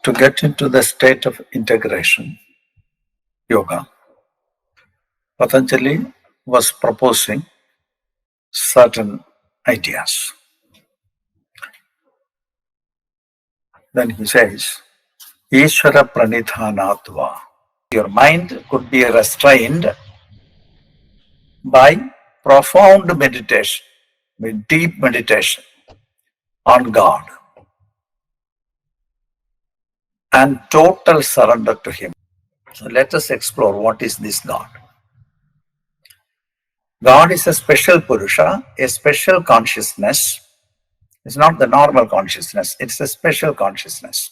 To get into the state of integration, yoga, Patanjali was proposing certain ideas. Then he says, Ishvara pranidhanatva. Your mind could be restrained by profound meditation, with deep meditation on God and total surrender to Him. So let us explore what is this God. God is a special Purusha, a special consciousness. It's not the normal consciousness, it's a special consciousness,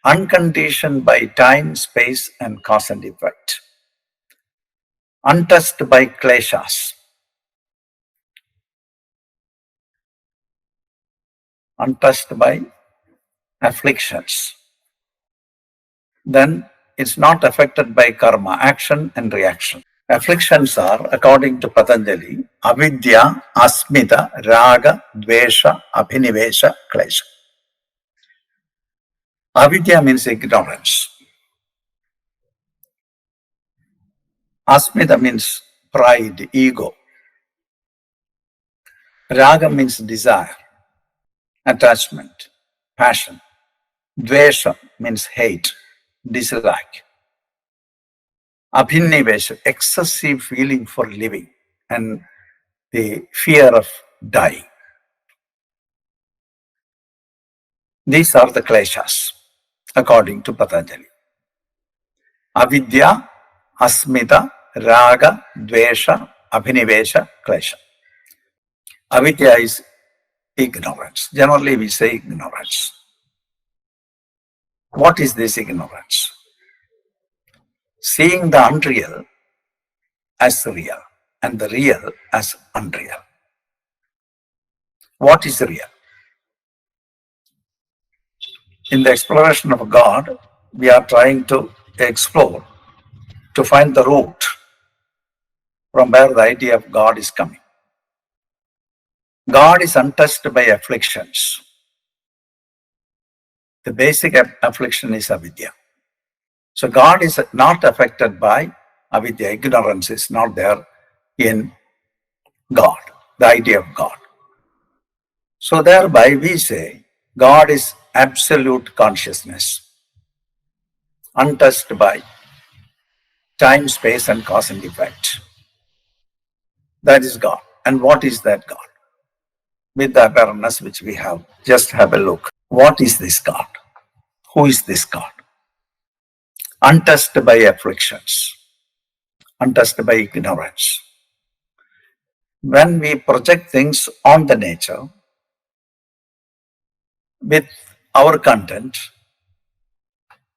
unconditioned by time, space, and cause and effect, untouched by kleshas, untouched by afflictions. Then it's not affected by karma, action and reaction. Afflictions are, according to Patanjali, avidya, asmita, raga, dvesha, abhinivesha, klesha. Avidya means ignorance. Asmita means pride, ego. Raga means desire, attachment, passion. Dvesha means hate, dislike. Abhinivesha, excessive feeling for living and the fear of dying. These are the kleshas, according to Patanjali. Avidya, asmita, raga, dvesha, abhinivesha, klesha. Avidya is ignorance. Generally, we say ignorance. What is this ignorance? Seeing the unreal as real and the real as unreal. What is real? In the exploration of God, we are trying to explore, to find the root from where the idea of God is coming. God is untouched by afflictions. The basic affliction is avidya. So God is not affected by avidya. Ignorance is not there in God, the idea of God. So thereby we say God is absolute consciousness, untouched by time, space, and cause and effect. That is God. And what is that God? With the awareness which we have, just have a look. What is this God? Who is this God? Untouched by afflictions, untouched by ignorance. When we project things on the nature with our content,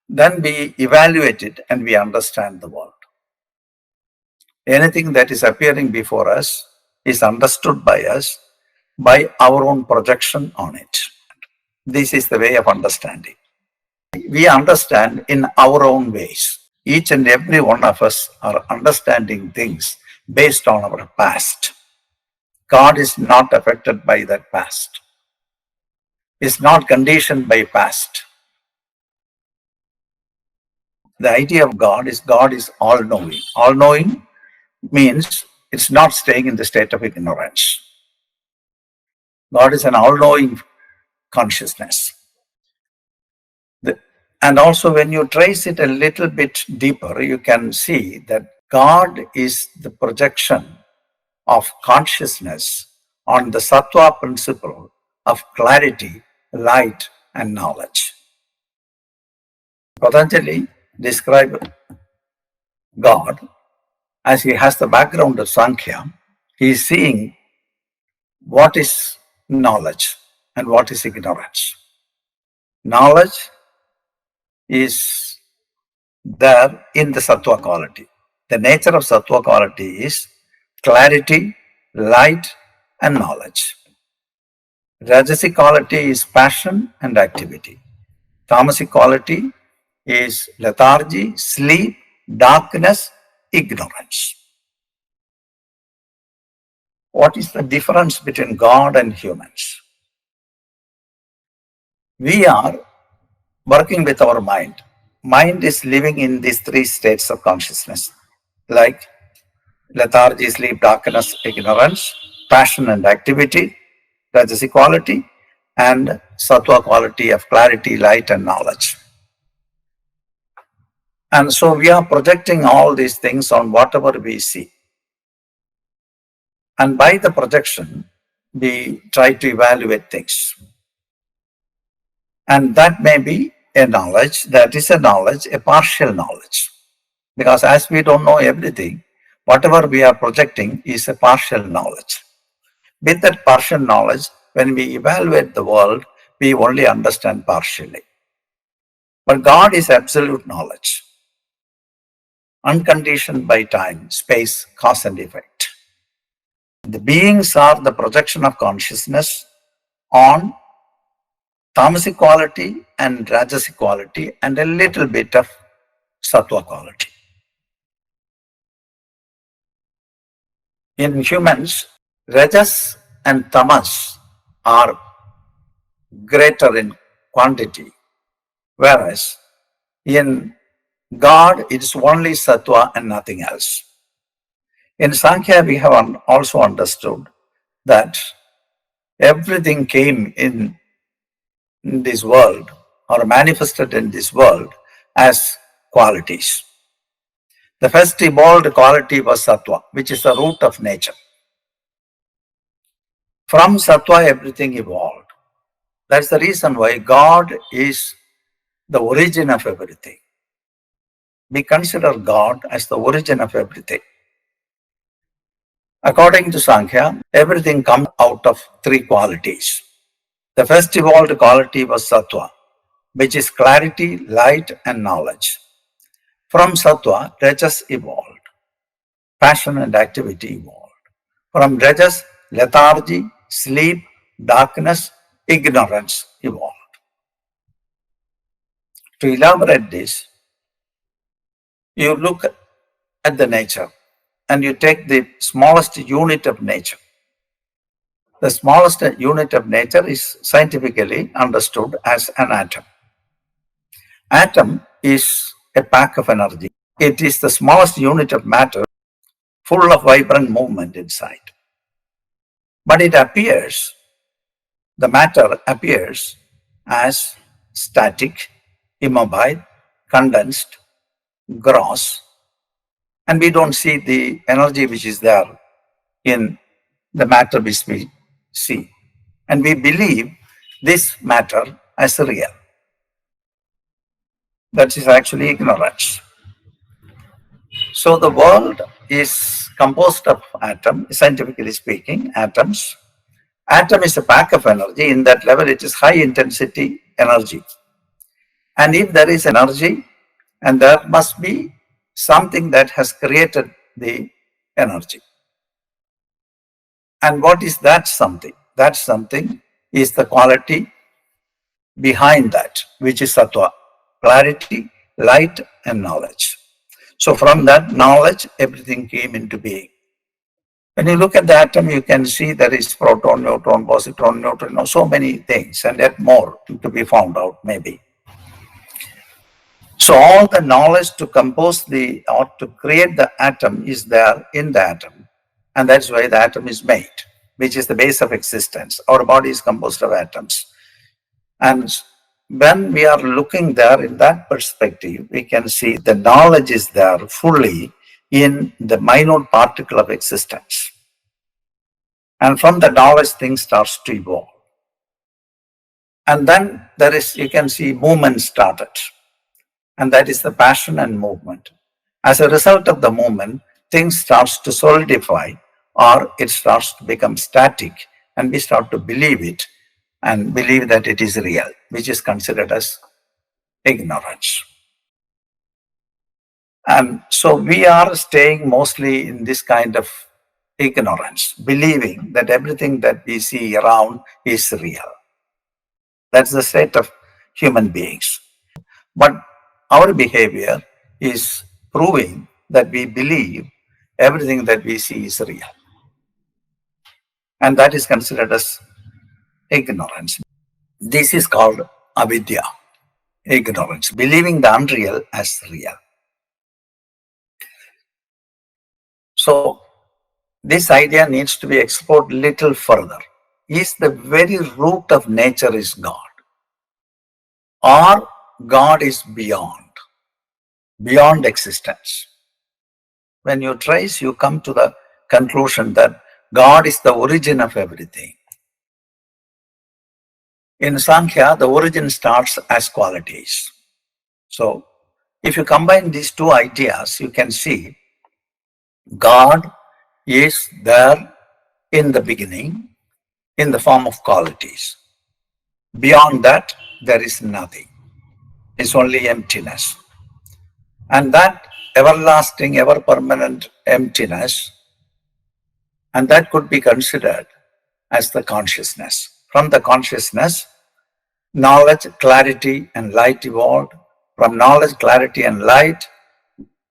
then we evaluate it and we understand the world. Anything that is appearing before us is understood by us by our own projection on it. This is the way of understanding. We understand in our own ways. Each and every one of us are understanding things based on our past. God is not affected by that past. Is not conditioned by past. The idea of God is all-knowing. All-knowing means it's not staying in the state of ignorance. God is an all-knowing consciousness. And also when you trace it a little bit deeper, you can see that God is the projection of consciousness on the sattva principle of clarity, light, and knowledge. Patanjali described God as he has the background of Sankhya. He is seeing what is knowledge and what is ignorance. Knowledge is there in the sattva quality. The nature of sattva quality is clarity, light, and knowledge. Rajasic quality is passion and activity. Tamasic quality is lethargy, sleep, darkness, ignorance. What is the difference between God and humans? We are working with our mind. Mind is living in these three states of consciousness, like lethargy, sleep, darkness, ignorance, passion and activity, rajasic quality, and sattva quality of clarity, light, and knowledge. And so we are projecting all these things on whatever we see. And by the projection, we try to evaluate things. And that may be a knowledge, that is a knowledge, a partial knowledge. Because as we don't know everything, whatever we are projecting is a partial knowledge. With that partial knowledge, when we evaluate the world, we only understand partially. But God is absolute knowledge, unconditioned by time, space, cause and effect. The beings are the projection of consciousness on tamasic quality and rajasic quality and a little bit of sattva quality. In humans, rajas and tamas are greater in quantity, whereas in God it is only sattva and nothing else. In Sankhya, we have also understood that everything came in this world or manifested in this world as qualities. The first evolved quality was sattva, which is the root of nature. From sattva, everything evolved. That's the reason why God is the origin of everything. We consider God as the origin of everything. According to Sankhya, everything comes out of three qualities. The first evolved quality was sattva, which is clarity, light, and knowledge. From sattva, rajas evolved. Passion and activity evolved. From rajas, lethargy, sleep, darkness, ignorance evolved. To elaborate this, you look at the nature and you take the smallest unit of nature. The smallest unit of nature is scientifically understood as an atom. Atom is a pack of energy. It is the smallest unit of matter full of vibrant movement inside. But it appears, the matter appears as static, immobile, condensed, gross, and we don't see the energy which is there in the matter which we see. And we believe this matter as real. That is actually ignorance. So the world is composed of atoms, scientifically speaking, atoms. Atom is a pack of energy. In that level, it is high intensity energy. And if there is energy, and there must be something that has created the energy. And what is that something? That something is the quality behind that, which is sattva, clarity, light, and knowledge. So from that knowledge, everything came into being. When you look at the atom, you can see there is proton, neutron, positron, neutrino, so many things, and yet more to be found out maybe. So all the knowledge to compose or to create the atom is there in the atom. And that's why the atom is made, which is the base of existence. Our body is composed of atoms. And when we are looking there in that perspective, we can see the knowledge is there fully in the minute particle of existence. And from the knowledge, things starts to evolve. And then there is, you can see movement started. And that is the passion and movement. As a result of the movement, things starts to solidify or it starts to become static and we start to believe it and believe that it is real, which is considered as ignorance. And so we are staying mostly in this kind of ignorance, believing that everything that we see around is real. That's the state of human beings. But our behavior is proving that we believe everything that we see is real. And that is considered as ignorance. This is called avidya. Ignorance, believing the unreal as real. So this idea needs to be explored little further. Is the very root of nature is God? Or God is beyond existence? When you trace, you come to the conclusion that God is the origin of everything. In Sankhya, the origin starts as qualities. So, if you combine these two ideas, you can see God is there in the beginning in the form of qualities. Beyond that, there is nothing. It's only emptiness. And that everlasting, ever permanent emptiness, and that could be considered as the consciousness. From the consciousness, knowledge, clarity, and light evolved. From knowledge, clarity, and light,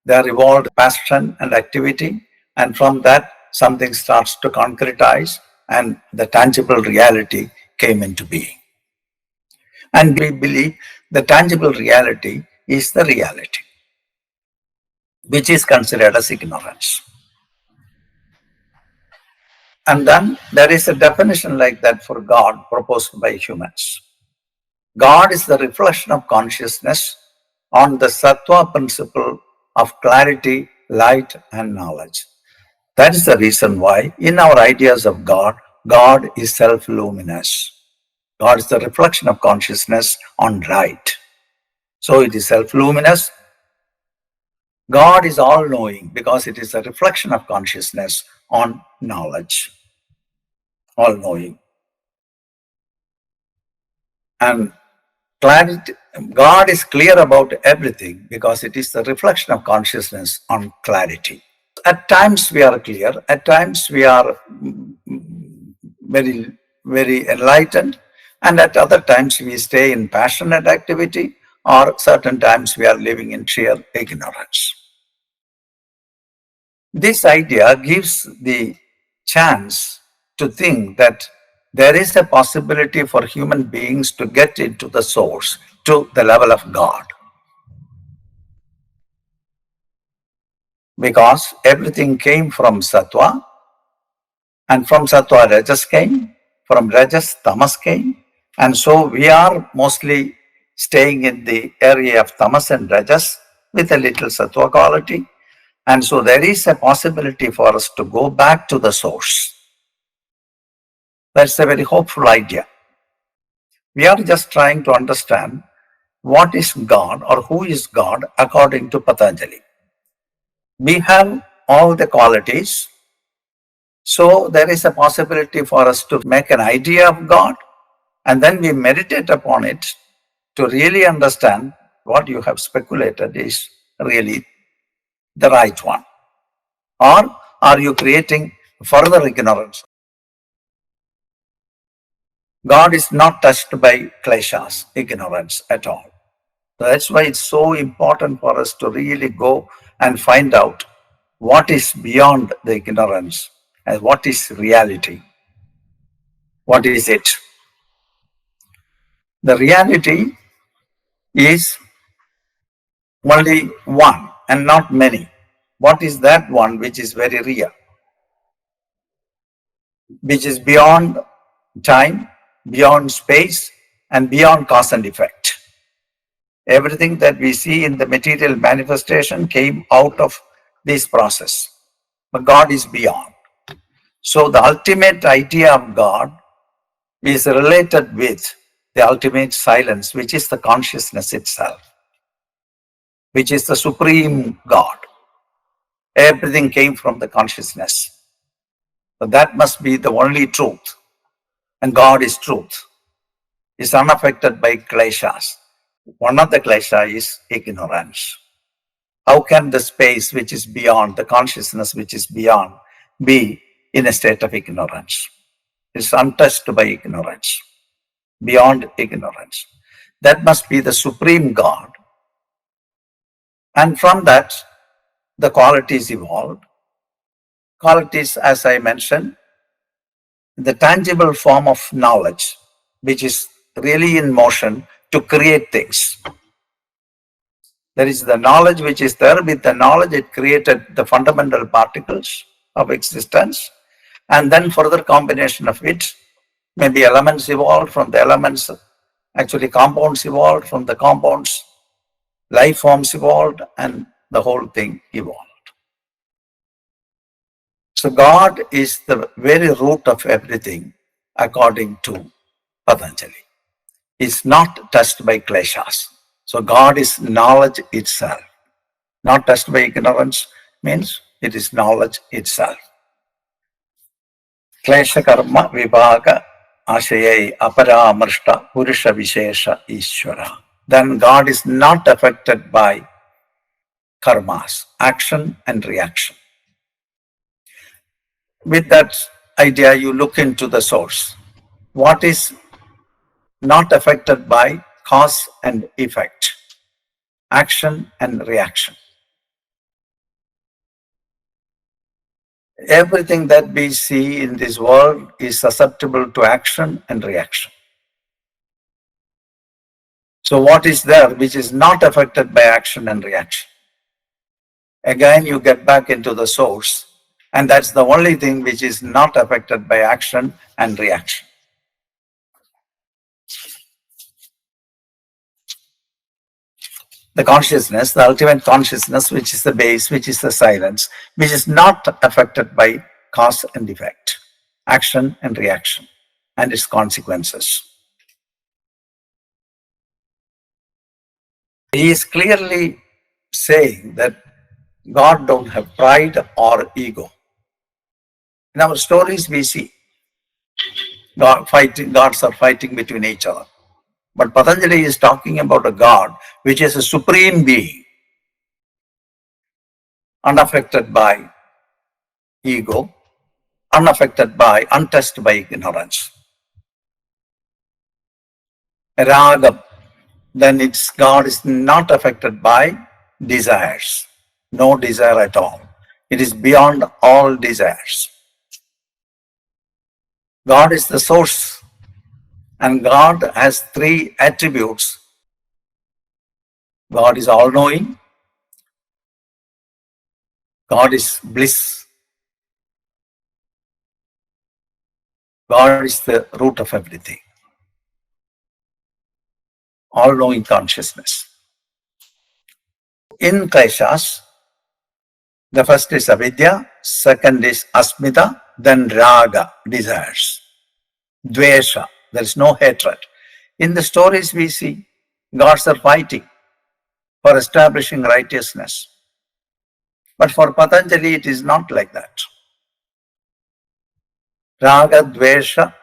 there evolved passion and activity. And from that, something starts to concretize, and the tangible reality came into being. And we believe the tangible reality is the reality, which is considered as ignorance. And then there is a definition like that for God proposed by humans. God is the reflection of consciousness on the sattva principle of clarity, light, and knowledge. That is the reason why in our ideas of God, God is self-luminous. God is the reflection of consciousness on light. So it is self-luminous. God is all-knowing because it is a reflection of consciousness on knowledge. All-knowing. And clarity, God is clear about everything because it is the reflection of consciousness on clarity. At times we are clear, at times we are very, very enlightened, and at other times we stay in passionate activity, or certain times we are living in sheer ignorance. This idea gives the chance to think that there is a possibility for human beings to get into the source, to the level of God. Because everything came from sattva, and from sattva rajas came, from rajas tamas came, and so we are mostly staying in the area of tamas and rajas with a little sattva quality. And so there is a possibility for us to go back to the source. That's a very hopeful idea. We are just trying to understand what is God or who is God according to Patanjali. We have all the qualities, so there is a possibility for us to make an idea of God, and then we meditate upon it to really understand what you have speculated is really the right one. Or are you creating further ignorance? God is not touched by kleshas, ignorance at all. That's why it's so important for us to really go and find out what is beyond the ignorance and what is reality. What is it? The reality is only one and not many. What is that one which is very real? Which is beyond time, beyond space, and beyond cause and effect. Everything that we see in the material manifestation came out of this process. But God is beyond. So the ultimate idea of God is related with the ultimate silence, which is the consciousness itself, which is the supreme God. Everything came from the consciousness. So that must be the only truth. And God is truth. Is unaffected by kleshas. One of the klesha is ignorance. How can the space which is beyond, the consciousness which is beyond, be in a state of ignorance? It's untouched by ignorance, beyond ignorance. That must be the supreme God. And from that, the qualities evolved. Qualities, as I mentioned, the tangible form of knowledge, which is really in motion to create things. There is the knowledge which is there. With the knowledge, it created the fundamental particles of existence. And then further combination of it, maybe elements evolved from the elements, actually compounds evolved from the compounds, life forms evolved, and the whole thing evolved. So God is the very root of everything according to Patanjali. It's not touched by kleshas. So God is knowledge itself. Not touched by ignorance means it is knowledge itself. Klesha karma vibhaga ashayai aparamrishta purusha vishesha ishvara. Then God is not affected by karmas, action and reaction. With that idea, you look into the source. What is not affected by cause and effect, action and reaction? Everything that we see in this world is susceptible to action and reaction. So what is there which is not affected by action and reaction? Again, you get back into the source, and that's the only thing which is not affected by action and reaction. The consciousness, the ultimate consciousness, which is the base, which is the silence, which is not affected by cause and effect, action and reaction, and its consequences. He is clearly saying that God don't have pride or ego. In our stories, we see gods are fighting between each other. But Patanjali is talking about a God which is a supreme being, unaffected by ego, untouched by ignorance. Ragam, then its God is not affected by desires, no desire at all. It is beyond all desires. God is the source, and God has three attributes. God is all-knowing, God is bliss, God is the root of everything. All-knowing consciousness. In kleshas, the first is avidya, second is asmita, then raga, desires. Dvesha, there is no hatred. In the stories we see, gods are fighting for establishing righteousness. But for Patanjali, it is not like that. Raga, dvesha,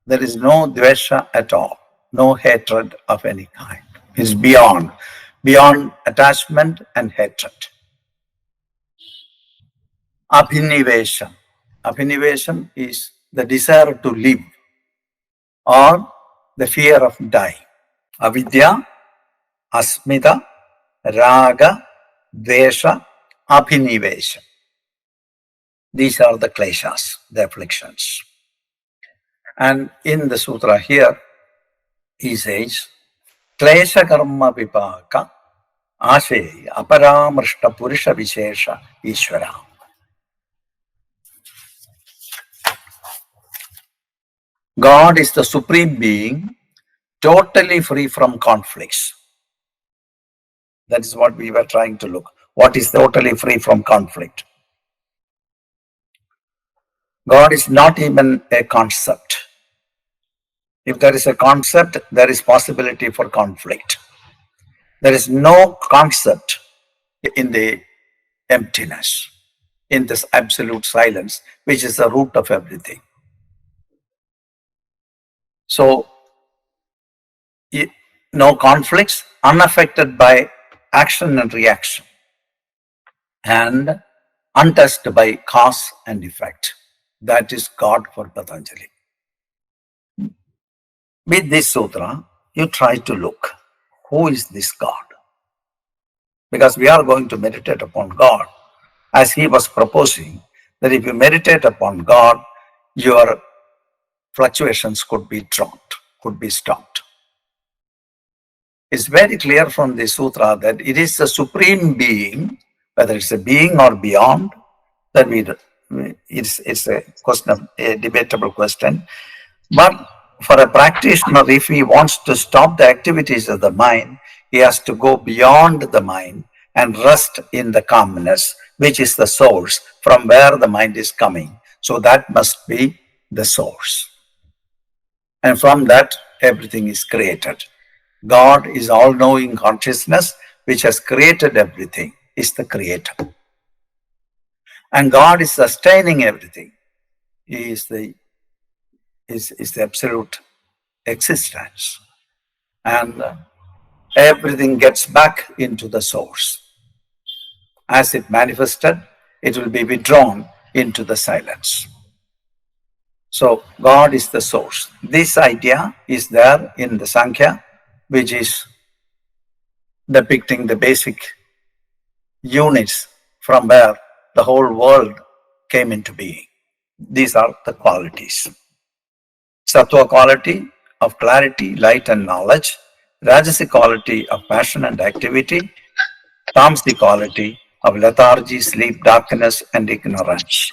there is no dvesha at all, no hatred of any kind. It's beyond attachment and hatred. Abhinivesham. Abhinivesham is the desire to live or the fear of dying. Avidya, asmita, raga, dvesha, abhinivesham. These are the kleshas, the afflictions. And in the sutra here, he says, klesha karma vipaka ashe aparamrishta purusha vishesha ishvara. God is the supreme being, totally free from conflicts. That is what we were trying to look. What is totally free from conflict? God is not even a concept. If there is a concept, there is possibility for conflict. There is no concept in the emptiness, in this absolute silence, which is the root of everything. So, no conflicts, unaffected by action and reaction, and untouched by cause and effect. That is God for Patanjali. With this sutra, you try to look, who is this God? Because we are going to meditate upon God, as he was proposing, that if you meditate upon God, your fluctuations could be dropped, could be stopped. It's very clear from the sutra that it is the supreme being, whether it's a being or beyond, that it's a question of a debatable question. But for a practitioner, if he wants to stop the activities of the mind, he has to go beyond the mind and rest in the calmness, which is the source from where the mind is coming. So that must be the source. And from that, everything is created. God is all-knowing consciousness, which has created everything, is the creator. And God is sustaining everything. He is the absolute existence. And everything gets back into the source. As it manifested, it will be withdrawn into the silence. So God is the source. This idea is there in the Sankhya, which is depicting the basic units from where the whole world came into being. These are the qualities. Sattva quality of clarity, light and knowledge. Rajasic quality of passion and activity. Tamasic quality of lethargy, sleep, darkness and ignorance.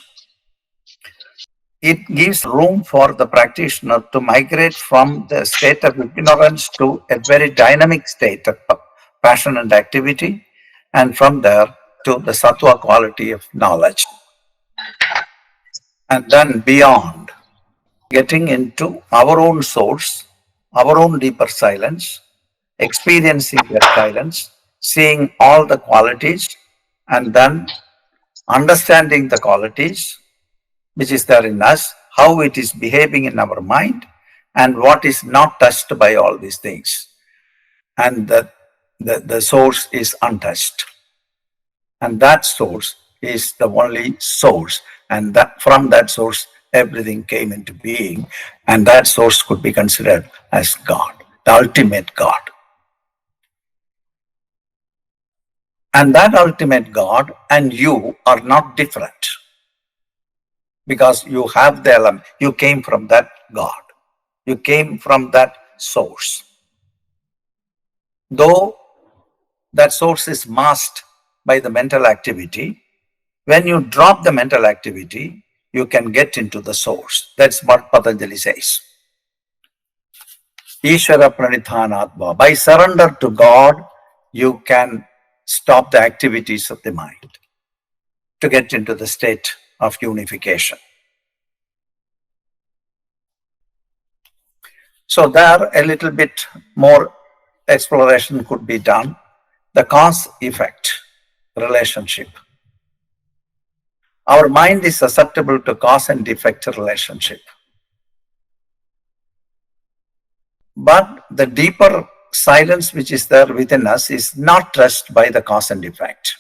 It gives room for the practitioner to migrate from the state of ignorance to a very dynamic state of passion and activity, and from there to the sattva quality of knowledge. And then beyond, getting into our own source, our own deeper silence, experiencing that silence, seeing all the qualities, and then understanding the qualities which is there in us, how it is behaving in our mind, and what is not touched by all these things. And the source is untouched. And that source is the only source. And that from that source, everything came into being. And that source could be considered as God, the ultimate God. And that ultimate God and you are not different. Because you have the element, you came from that God. You came from that source. Though that source is masked by the mental activity, when you drop the mental activity, you can get into the source. That's what Patanjali says. Ishvara pranithanatva. By surrender to God, you can stop the activities of the mind to get into the state of unification. So there a little bit more exploration could be done. The cause-effect relationship. Our mind is susceptible to cause and effect relationship. But the deeper silence which is there within us is not touched by the cause and effect.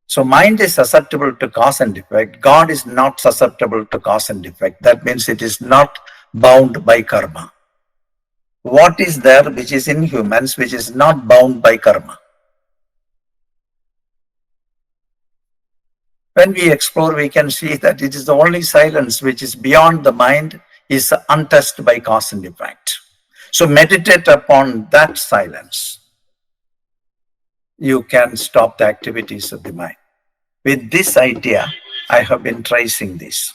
So mind is susceptible to cause and effect. God is not susceptible to cause and effect. That means it is not bound by karma. What is there which is in humans which is not bound by karma? When we explore, we can see that it is the only silence which is beyond the mind, is untouched by cause and effect. So meditate upon that silence. You can stop the activities of the mind. With this idea, I have been tracing this.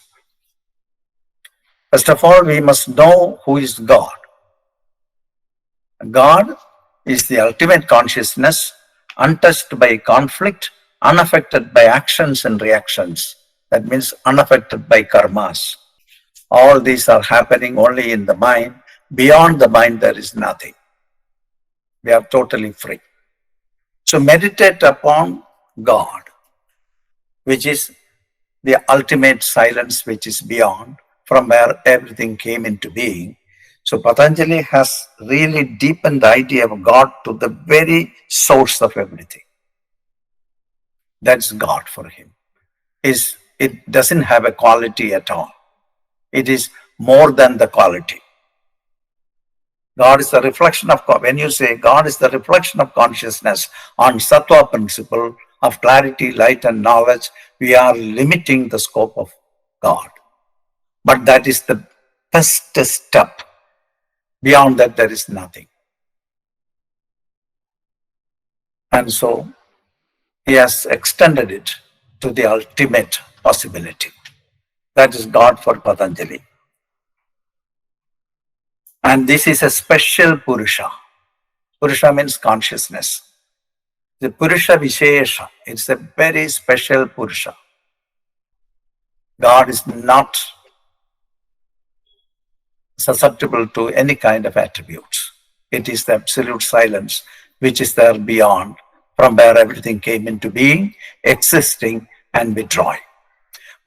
First of all, we must know who is God. God is the ultimate consciousness, untouched by conflict, unaffected by actions and reactions. That means unaffected by karmas. All these are happening only in the mind. Beyond the mind, there is nothing. We are totally free. So meditate upon God, which is the ultimate silence, which is beyond, from where everything came into being. So Patanjali has really deepened the idea of God to the very source of everything. That's God for him. It doesn't have a quality at all. It is more than the quality. God is the reflection of God. When you say God is the reflection of consciousness on Sattva principle of clarity, light and knowledge, we are limiting the scope of God. But that is the best step Beyond that, there is nothing. And so he has extended it to the ultimate possibility. That is God for Patanjali. And this is a special Purusha. Purusha means consciousness. The Purusha Vishesha, it's a very special Purusha. God is not susceptible to any kind of attributes. It is the absolute silence which is there beyond, from where everything came into being, existing and withdrawing.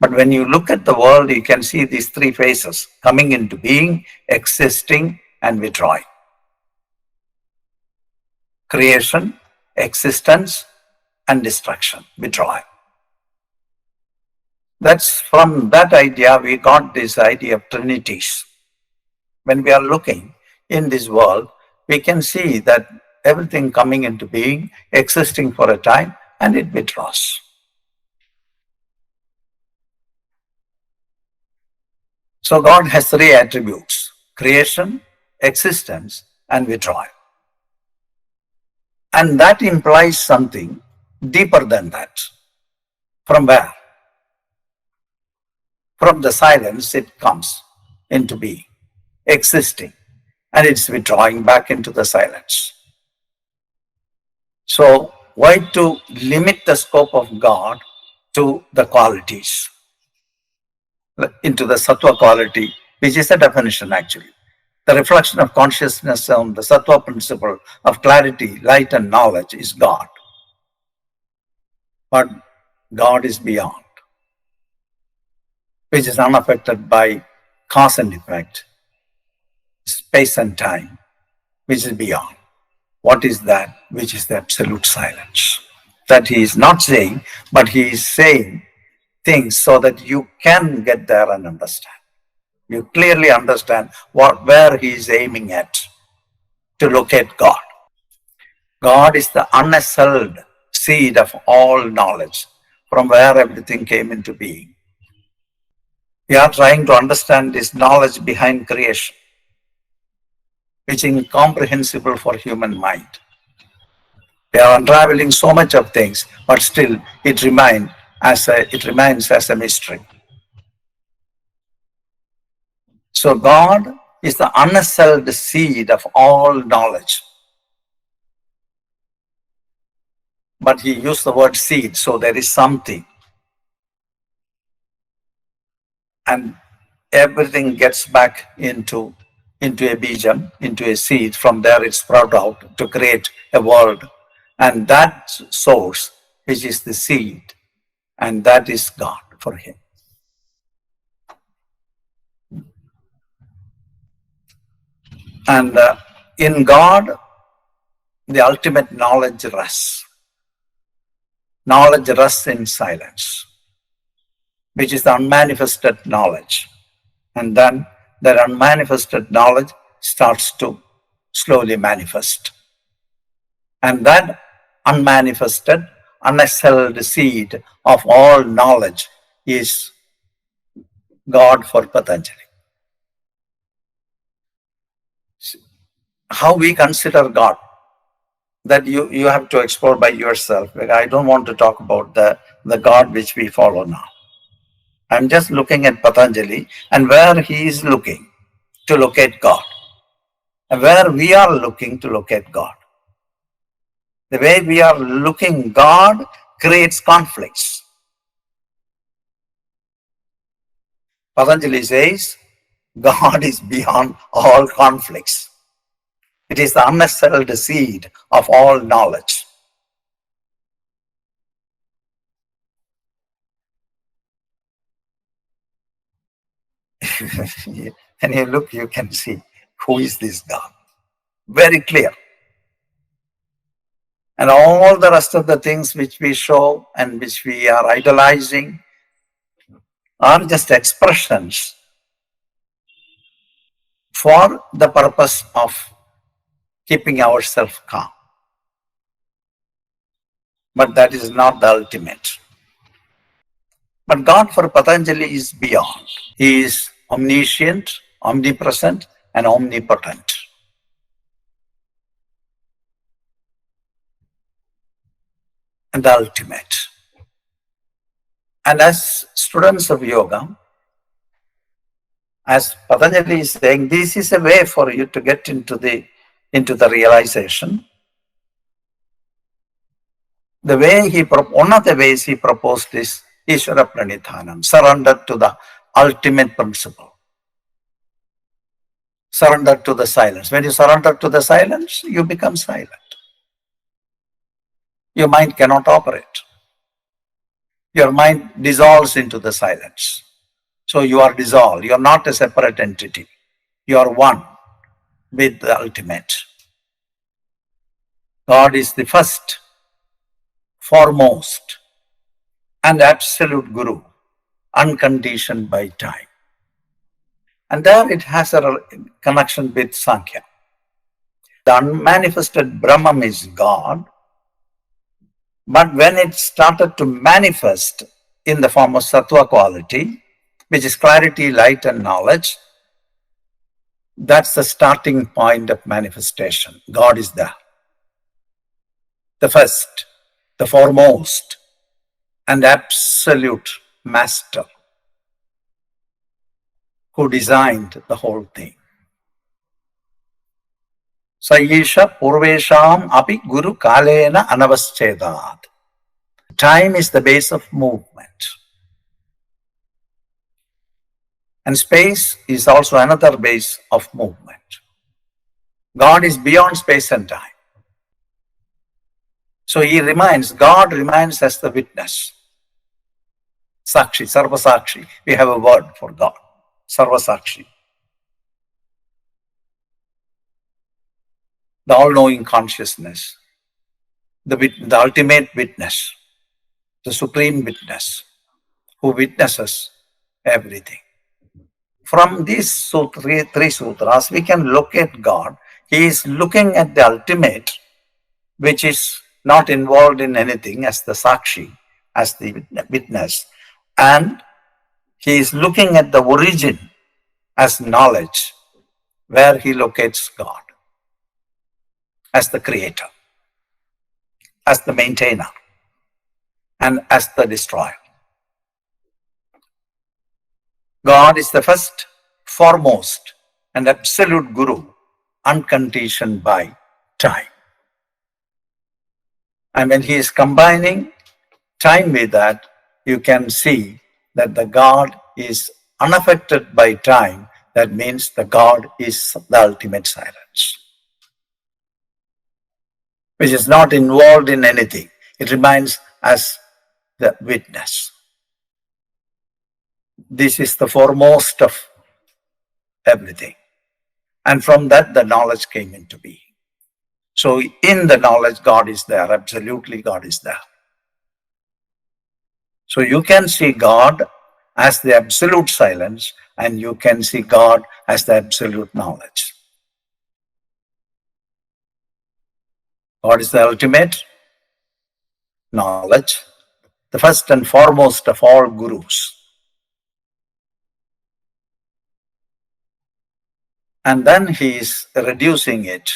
But when you look at the world, you can see these three phases: coming into being, existing and withdrawing. Creation, existence and destruction, withdrawing. That's from that idea we got this idea of trinities. When we are looking in this world, we can see that everything coming into being, existing for a time, and it withdraws. So God has three attributes: creation, existence, and withdrawal. And that implies something deeper than that. From where? From the silence it comes into being, existing, and it's withdrawing back into the silence. So why to limit the scope of God to the qualities, into the sattva quality, which is the definition actually. The reflection of consciousness on the sattva principle of clarity, light and knowledge is God. But God is beyond, which is unaffected by cause and effect, space and time, which is beyond. What is that? Which is the absolute silence. That he is not saying, but he is saying things so that you can get there and understand. You clearly understand where he is aiming at to locate God. God is the unassailed seed of all knowledge, from where everything came into being. We are trying to understand this knowledge behind creation, which is incomprehensible for human mind. We are unraveling so much of things, but still it remains as a mystery. So God is the unassailed seed of all knowledge. But he used the word seed, so there is something. And everything gets back into a bijam, into a seed. From there it sprouts out to create a world. And that source, which is the seed, and that is God for him. And in God, the ultimate knowledge rests. Knowledge rests in silence, which is the unmanifested knowledge. And then that unmanifested knowledge starts to slowly manifest. And that unmanifested, unassailed seed of all knowledge is God for Patanjali. How we consider God, that you have to explore by yourself. I don't want to talk about the God which we follow now. I'm just looking at Patanjali and where he is looking to locate God, and where we are looking to locate God. The way we are looking God creates conflicts. Patanjali says God is beyond all conflicts. It is the unassailed seed of all knowledge. And you look, you can see who is this God. Very clear. And all the rest of the things which we show and which we are idolizing are just expressions for the purpose of keeping ourselves calm. But that is not the ultimate. But God for Patanjali is beyond. He is omniscient, omnipresent, and omnipotent. and the ultimate. And as students of yoga, as Patanjali is saying, this is a way for you to get into the realization. One of the ways he proposed is Ishvara Pranithanam, surrender to the ultimate principle. Surrender to the silence. When you surrender to the silence, you become silent. Your mind cannot operate. Your mind dissolves into the silence. So you are dissolved. You are not a separate entity. You are one with the ultimate. God is the first, foremost, and absolute Guru, unconditioned by time. And there it has a connection with Sankhya. The unmanifested Brahman is God, but when it started to manifest in the form of Sattva quality, which is clarity, light, and knowledge, that's the starting point of manifestation. God is there. The first, the foremost, and absolute master who designed the whole thing. Sayisha Purvesham Api Guru Kalena Anavaschedat. Time is the base of movement. And space is also another base of movement. God is beyond space and time. So God remains as the witness. Sakshi, Sarva Sakshi. We have a word for God. Sarva Sakshi. The all-knowing consciousness. The ultimate witness. The supreme witness. Who witnesses everything. From these three sutras, we can look at God. He is looking at the ultimate, which is not involved in anything, as the Sakshi, as the witness. And he is looking at the origin as knowledge, where he locates God, as the creator, as the maintainer, and as the destroyer. God is the first, foremost, and absolute Guru, unconditioned by time. And when he is combining time with that, you can see that the God is unaffected by time. That means the God is the ultimate silence, which is not involved in anything. It remains as the witness. This is the foremost of everything. And from that, the knowledge came into being. So in the knowledge, God is there. Absolutely, God is there. So you can see God as the absolute silence, and you can see God as the absolute knowledge. God is the ultimate knowledge, the first and foremost of all gurus. And then he is reducing it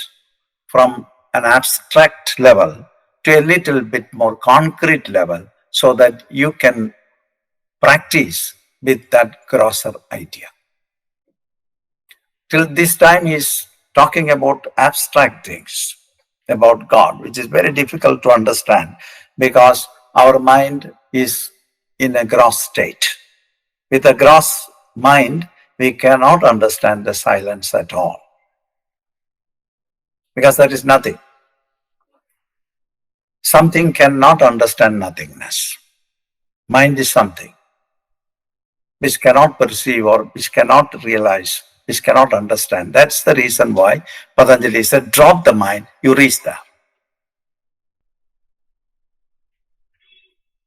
from an abstract level to a little bit more concrete level, so that you can practice with that grosser idea. Till this time he is talking about abstract things about God, which is very difficult to understand because our mind is in a gross state. With a gross mind, we cannot understand the silence at all, because there is nothing. Something cannot understand nothingness. Mind is something which cannot perceive or which cannot realize, which cannot understand. That's the reason why Patanjali said, drop the mind, you reach there.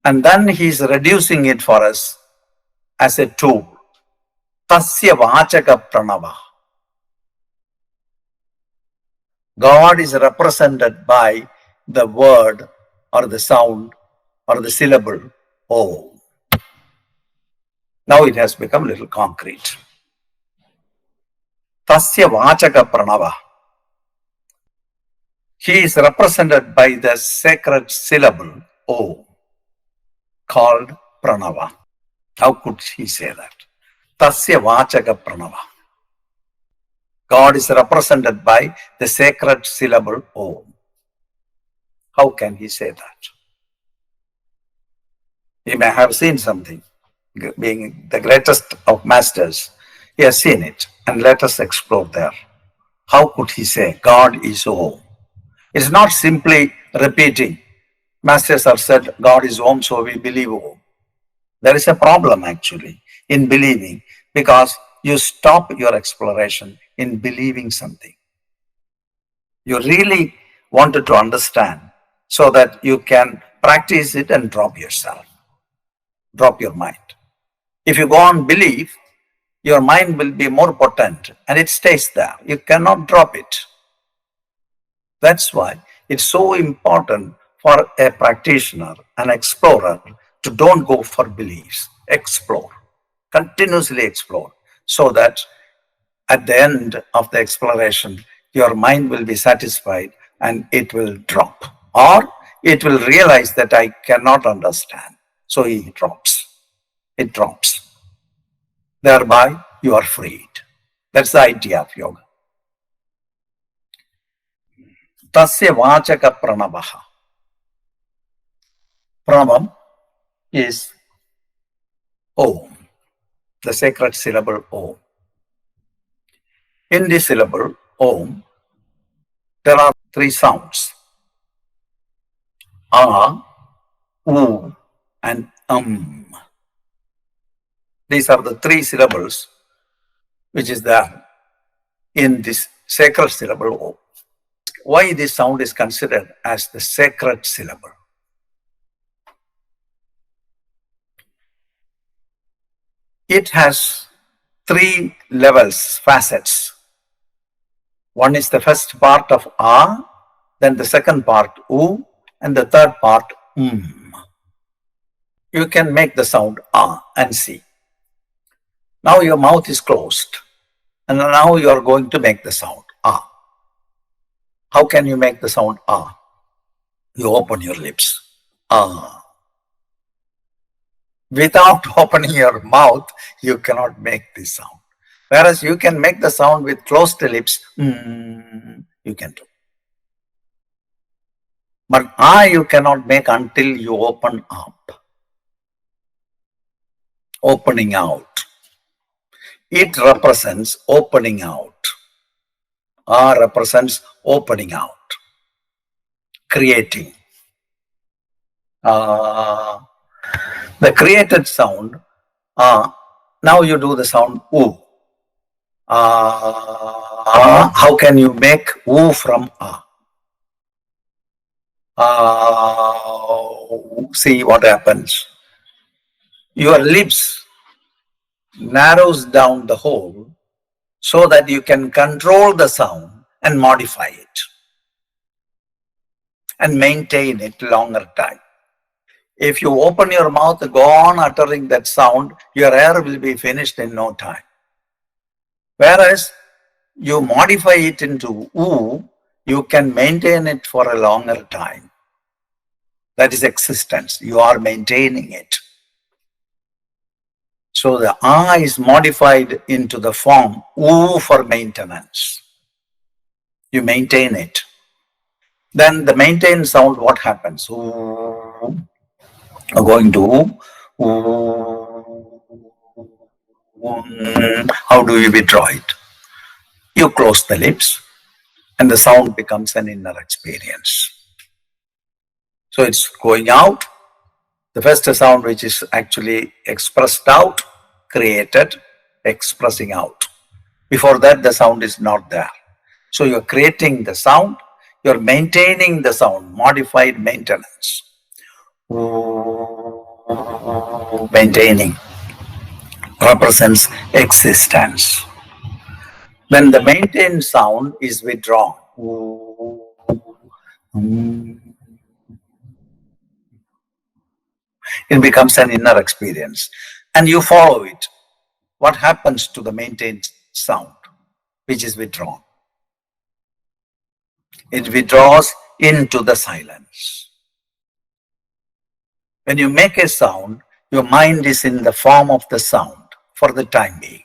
And then he's reducing it for us as a tool. Tasya vachaka pranava. God is represented by the word or the sound or the syllable Om. Now it has become a little concrete. Tasya vachaka pranava. He is represented by the sacred syllable O, called Pranava. How could he say that? Tasya Vachaka Pranava. God is represented by the sacred syllable Om. How can he say that? He may have seen something. Being the greatest of masters, he has seen it, and let us explore there. How could he say God is Om? It's not simply repeating. Masters have said God is Om, so we believe Om. There is a problem actually in believing, because you stop your exploration in believing something. You really wanted to understand so that you can practice it and drop yourself, drop your mind. If you go on belief, your mind will be more potent and it stays there. You cannot drop it. That's why it's so important for a practitioner, an explorer, to don't go for beliefs. Explore, continuously explore, so that at the end of the exploration, your mind will be satisfied and it will drop. Or it will realize that I cannot understand. So it drops. It drops. Thereby, you are freed. That's the idea of yoga. Tasya Vachaka Pranavaha. Pranavam is Om, the sacred syllable Om. In this syllable Om, there are three sounds: A, U, and These are the three syllables which is there in this sacred syllable Om. Why this sound is considered as the sacred syllable? It has three levels, facets. One is the first part of A, then the second part U, and the third part You can make the sound A and see. Now your mouth is closed, and now you are going to make the sound A. How can you make the sound A? You open your lips. A. Without opening your mouth, you cannot make this sound. Whereas you can make the sound with closed lips, you can do. But A you cannot make until you open up. Opening out. It represents opening out. A represents opening out. Creating. The created sound, now you do the sound U. How can you make U from A? See what happens. Your lips narrows down the hole so that you can control the sound and modify it and maintain it longer time. If you open your mouth, go on uttering that sound, your air will be finished in no time. Whereas you modify it into U, you can maintain it for a longer time. That is existence. You are maintaining it. So the A is modified into the form U for maintenance. You maintain it. Then the maintain sound, what happens? U. Going to how do you withdraw it? You close the lips and the sound becomes an inner experience. So it's going out. The first sound which is actually expressed out, created, expressing out. Before that the sound is not there. So you're creating the sound, you're maintaining the sound, modified maintenance. Maintaining represents existence. When the maintained sound is withdrawn, it becomes an inner experience and you follow it. What happens to the maintained sound which is withdrawn? It withdraws into the silence. When you make a sound, your mind is in the form of the sound for the time being.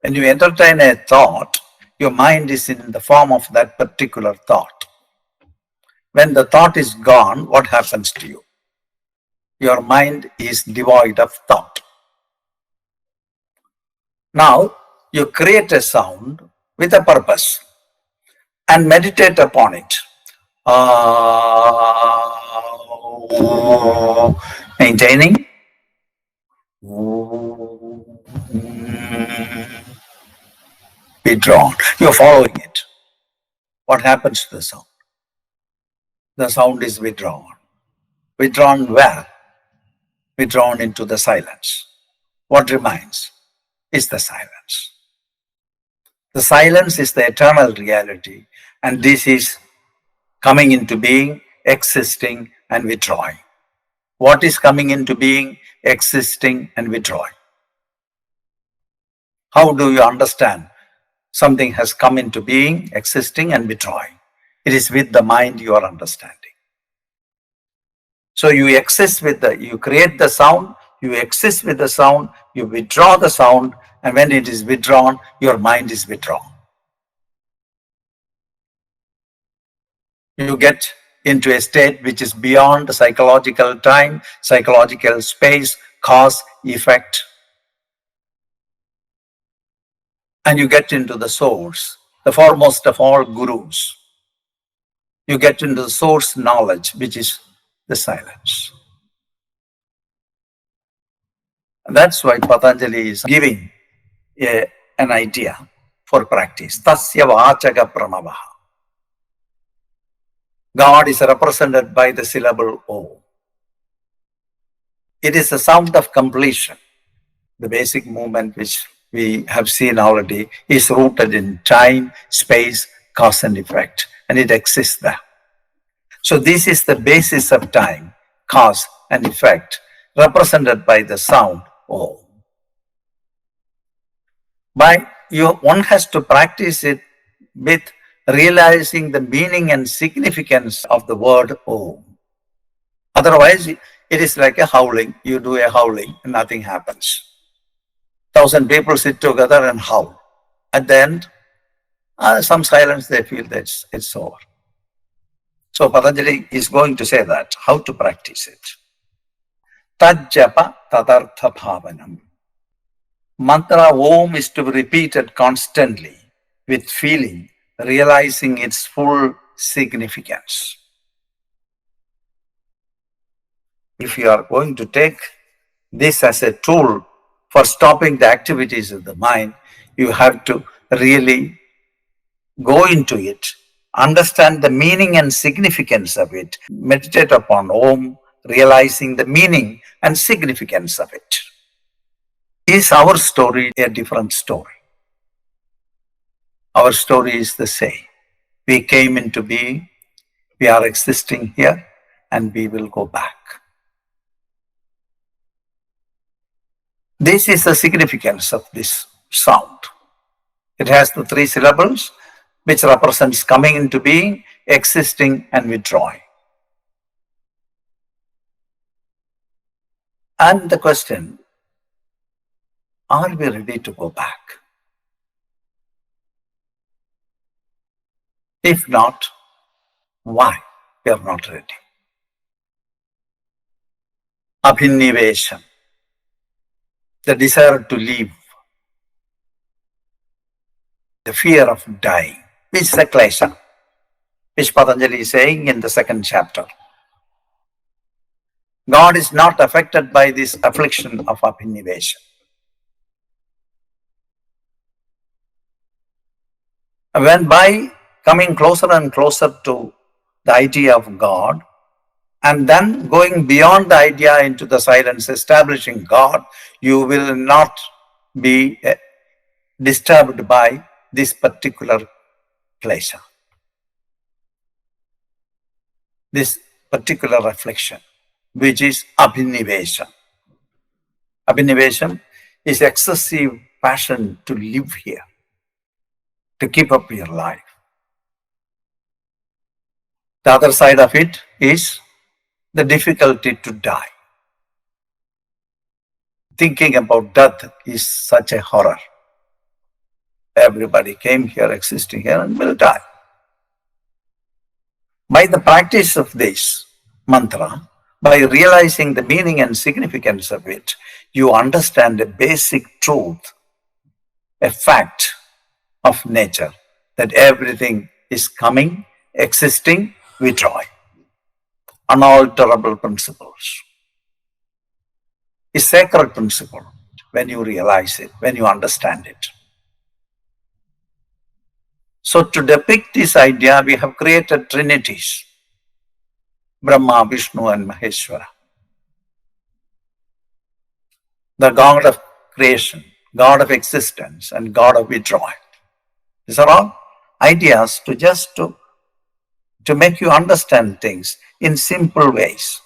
When you entertain a thought, your mind is in the form of that particular thought. When the thought is gone, what happens to you? Your mind is devoid of thought. Now, you create a sound with a purpose and meditate upon it. Maintaining. Withdrawn. You're following it. What happens to the sound? The sound is withdrawn. Withdrawn where? Withdrawn into the silence. What remains is the silence. The silence is the eternal reality, and this is coming into being, existing, and withdrawing. What is coming into being, existing, and withdrawing? How do you understand something has come into being, existing, and withdrawing? It is with the mind you are understanding. So you exist with you create the sound, you exist with the sound, you withdraw the sound, and when it is withdrawn, your mind is withdrawn. You get into a state which is beyond psychological time, psychological space, cause, effect. And you get into the source, the foremost of all gurus. You get into the source knowledge, which is the silence. And that's why Patanjali is giving an idea for practice. Tasya vachaka pranavaha. God is represented by the syllable O. It is the sound of completion. The basic movement which we have seen already is rooted in time, space, cause and effect, and it exists there. So this is the basis of time, cause and effect, represented by the sound O. One has to practice it with realizing the meaning and significance of the word Om. Otherwise, it is like a howling. You do a howling and nothing happens. 1,000 people sit together and howl. At the end, some silence, they feel that it's over. So Patanjali is going to say that, how to practice it. Tajjapa tadartha bhavanam. Mantra Om is to be repeated constantly with feeling, realizing its full significance. If you are going to take this as a tool for stopping the activities of the mind, you have to really go into it, understand the meaning and significance of it, meditate upon Om, realizing the meaning and significance of it. Is our story a different story? Our story is the same. We came into being, we are existing here, and we will go back. This is the significance of this sound. It has the 3 syllables, which represents coming into being, existing, and withdrawing. And the question, are we ready to go back? If not, why we are not ready? Abhinivesham, the desire to live, the fear of dying, which is a klesha, which Patanjali is saying in the 2nd chapter. God is not affected by this affliction of abhinivesham. When by coming closer and closer to the idea of God, and then going beyond the idea into the silence, establishing God, you will not be disturbed by this particular klesha, this particular reflection, which is abhinivesham. Abhinivesham is excessive passion to live here, to keep up your life. The other side of it is the difficulty to die. Thinking about death is such a horror. Everybody came here, existing here, and will die. By the practice of this mantra, by realizing the meaning and significance of it, you understand a basic truth, a fact of nature, that everything is coming, existing, withdrawing. Unalterable principles. A sacred principle when you realize it, when you understand it. So to depict this idea, we have created trinities, Brahma, Vishnu and Maheshwara. The God of creation, God of existence and God of withdrawal. These are all ideas to make you understand things in simple ways.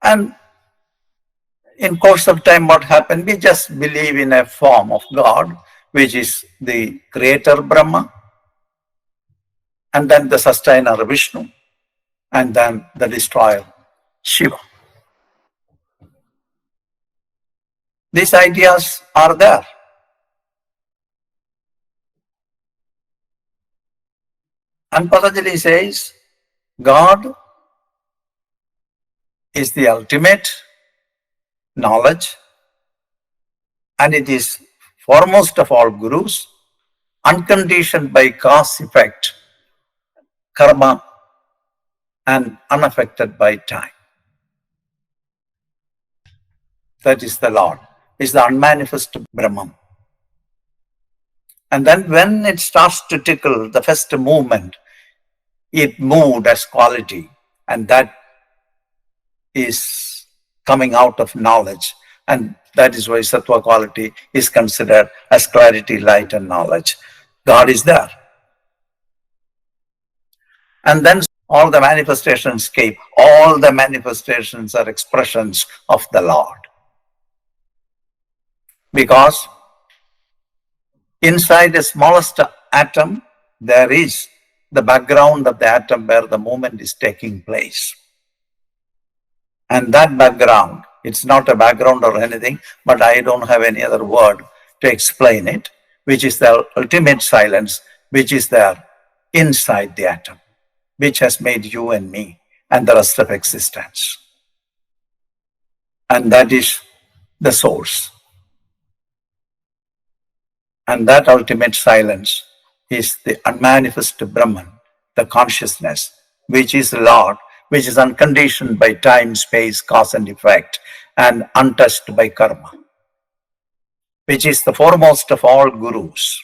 And in course of time, what happened? We just believe in a form of God, which is the creator Brahma, and then the sustainer Vishnu, and then the destroyer Shiva. These ideas are there. And Patanjali says, God is the ultimate knowledge, and it is foremost of all gurus, unconditioned by cause-effect, karma, and unaffected by time. That is the Lord, is the unmanifest Brahman. And then when it starts to tickle, the first movement, it moved as quality, and that is coming out of knowledge. And that is why Sattva quality is considered as clarity, light and knowledge. God is there. And then all the manifestations came. All the manifestations are expressions of the Lord. Because inside the smallest atom, there is the background of the atom where the movement is taking place. And that background, it's not a background or anything, but I don't have any other word to explain it, which is the ultimate silence, which is there inside the atom, which has made you and me and the rest of existence. And that is the source. And that ultimate silence is the unmanifest Brahman, the consciousness, which is Lord, which is unconditioned by time, space, cause and effect, and untouched by karma, which is the foremost of all gurus,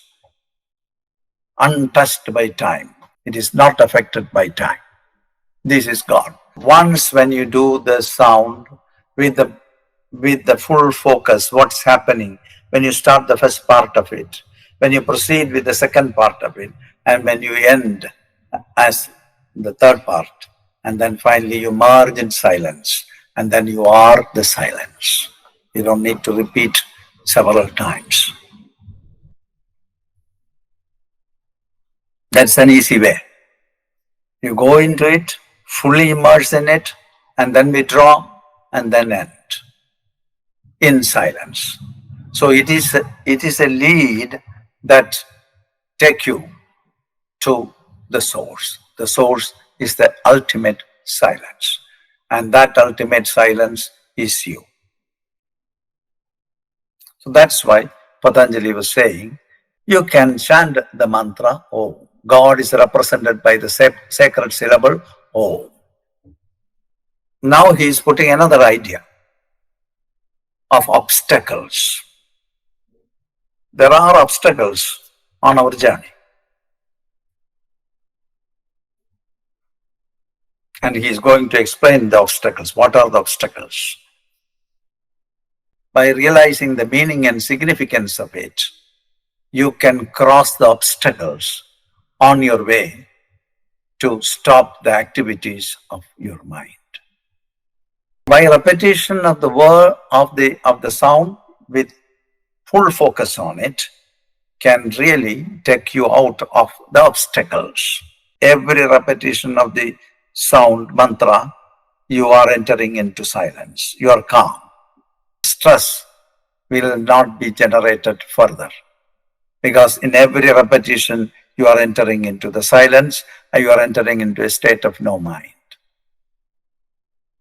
untouched by time. It is not affected by time. This is God. Once when you do the sound with the full focus, what's happening, when you start the first part of it, when you proceed with the second part of it, and when you end as the third part, and then finally you merge in silence, and then you are the silence. You don't need to repeat several times. That's an easy way. You go into it, fully immerse in it, and then withdraw, and then end in silence. So it is a lead that takes you to the source. The source is the ultimate silence. And that ultimate silence is you. So that's why Patanjali was saying, you can chant the mantra Om. God is represented by the sacred syllable Om. Now he is putting another idea of obstacles. There are obstacles on our journey. And he is going to explain the obstacles. What are the obstacles? By realizing the meaning and significance of it, you can cross the obstacles on your way to stop the activities of your mind. By repetition of the word of the sound with full focus on it can really take you out of the obstacles. every repetition of the sound mantra, you are entering into silence. You are calm. Stress will not be generated further, because in every repetition, you are entering into the silence and you are entering into a state of no mind.